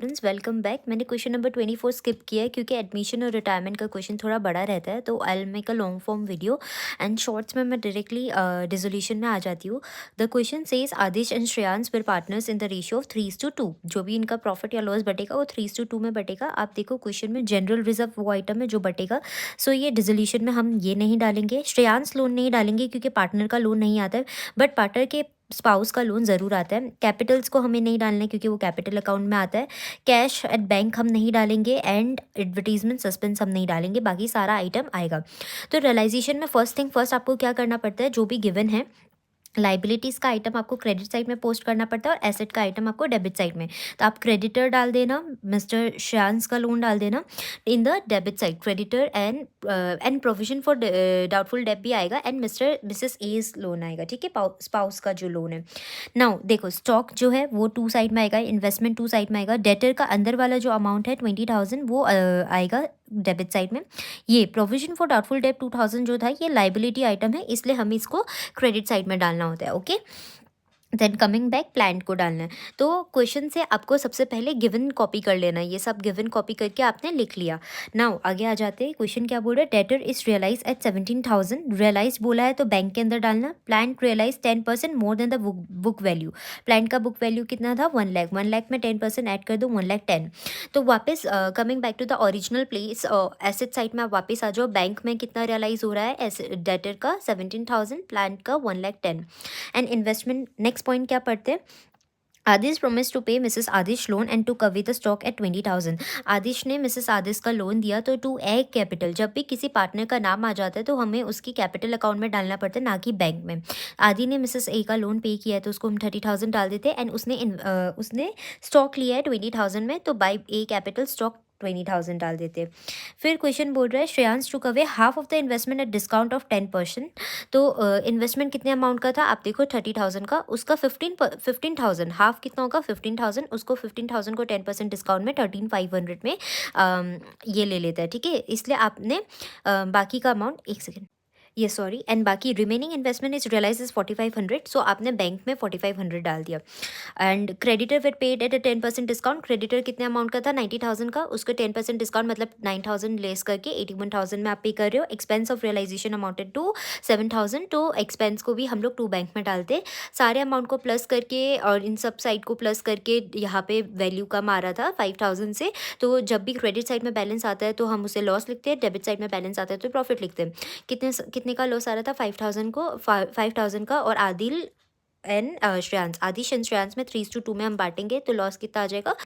Friends welcome back. मैंने question number 24 skip किया है क्योंकि एडमिशन और रिटायरमेंट का क्वेश्चन थोड़ा बड़ा रहता है, तो I will make a long form video and shorts में मैं डायरेक्टली डिसोल्यूशन में आ जाती हूँ। The question says Adish and Shreyansh were partners in the ratio of 3:2। जो भी इनका प्रॉफिट या लॉस बटेगा वो 3:2 में बटेगा। आप देखो क्वेश्चन में जनरल रिजर्व वो आइटम है जो बटेगा। सो ये डिसोल्यूशन में हम ये नहीं डालेंगे, श्रेयांश लोन नहीं डालेंगे क्योंकि पार्टनर का लोन नहीं आता है, बट पार्टनर के स्पाउस का लोन ज़रूर आता है। कैपिटल्स को हमें नहीं डालना है क्योंकि वो कैपिटल अकाउंट में आता है। कैश एट बैंक हम नहीं डालेंगे एंड एडवर्टीजमेंट सस्पेंस हम नहीं डालेंगे, बाकी सारा आइटम आएगा। तो रियलाइजेशन में फर्स्ट थिंग फर्स्ट आपको क्या करना पड़ता है, जो भी गिवन है लाइबिलिटीज़ का आइटम आपको क्रेडिट साइड में पोस्ट करना पड़ता है और एसेट का आइटम आपको डेबिट साइड में। तो आप क्रेडिटर डाल देना, मिस्टर श्यान्स का लोन डाल देना in the debit side, creditor and provision for doubtful debt भी आएगा and mister missus as loan आएगा, ठीक है, स्पाउस का जो लोन है। नाउ देखो स्टॉक जो है वो 2 साइड में आएगा, इन्वेस्टमेंट 2 साइड में आएगा, डेटर का अंदर वाला जो अमाउंट है 20,000 वो आएगा डेबिट साइड में। ये प्रोविजन फॉर डाउटफुल डेट 2000 जो था ये लाइबिलिटी आइटम है, इसलिए हमें इसको क्रेडिट साइड में डालना होता है। Okay, then coming back plant को डालना है। तो क्वेश्चन से आपको सबसे पहले गिवन कॉपी कर लेना है, ये सब गिवन कॉपी करके आपने लिख लिया। नाउ आगे आ जाते हैं, क्वेश्चन क्या बोल रहा है, debtor is realise at 17,000। Realise बोला है तो बैंक के अंदर डालना। Plant realise 10% more than the book value. Plant का बुक वैल्यू कितना था, 1 लाख। 1 लाख में 10% ऐड कर दो, 1,10,000। तो वापस coming back to the original place, asset side में आप वापस आ जाओ। बैंक में कितना रियलाइज हो रहा है, डेटर का 17,000, प्लांट का 1,10,000। एंड इन्वेस्टमेंट नेक्स्ट पॉइंट क्या पढ़ते हैं, Adish promise to pay missus Adish loan and to cover the stock at 20,000। Adish ने मिसेस आदिश का लोन दिया तो टू ए कैपिटल, जब भी किसी पार्टनर का नाम आ जाता है तो हमें उसकी कैपिटल अकाउंट में डालना पड़ता है, ना कि बैंक में। आदि ने मिसेस ए का लोन पे किया है तो उसको हम 30,000 डाल देते हैं एंड उसने स्टॉक लिया है 20,000 में, तो बाई ए कैपिटल स्टॉक 20,000 डाल देते हैं। फिर क्वेश्चन बोल रहा है श्रेयांश टू कवे half of the investment at discount of 10%। तो इन्वेस्टमेंट कितने अमाउंट का था, आप देखो 30,000 का, उसका 15,000 हाफ कितना होगा 15,000, उसको 15,000 को 10% डिस्काउंट में 13,500 में ये ले लेता है, ठीक है। इसलिए आपने बाकी का अमाउंट, एक सेकेंड, ये सॉरी, एंड बाकी remaining investment is realise is 4,500, so आपने बैंक में 4,500 डाल दिया। And creditor were paid at a 10% discount. Creditor कितने अमाउंट का था, 90,000 का, उसको 10% डिस्काउंट मतलब 9,000 लेस करके 81,000 में आप पे कर रहे हो। Expense of realisation amounted to 7,000, तो एक्सपेंस को भी हम लोग 2 बैंक में डालते, सारे अमाउंट को प्लस करके और इन सब साइड को प्लस करके यहाँ पे वैल्यू कम आ रहा था 5,000 से। तो जब भी क्रेडिट साइड में बैलेंस आता है तो हम उसे लॉस लिखते हैं, डेबिट साइड में बैलेंस आता है तो प्रॉफिट लिखते हैं। कितने का लॉस आ रहा था, 5,000 का। और Adil and Shreyansh, Adish and Shreyansh में 3:2 में हम बांटेंगे तो लॉस कितना आ जाएगा,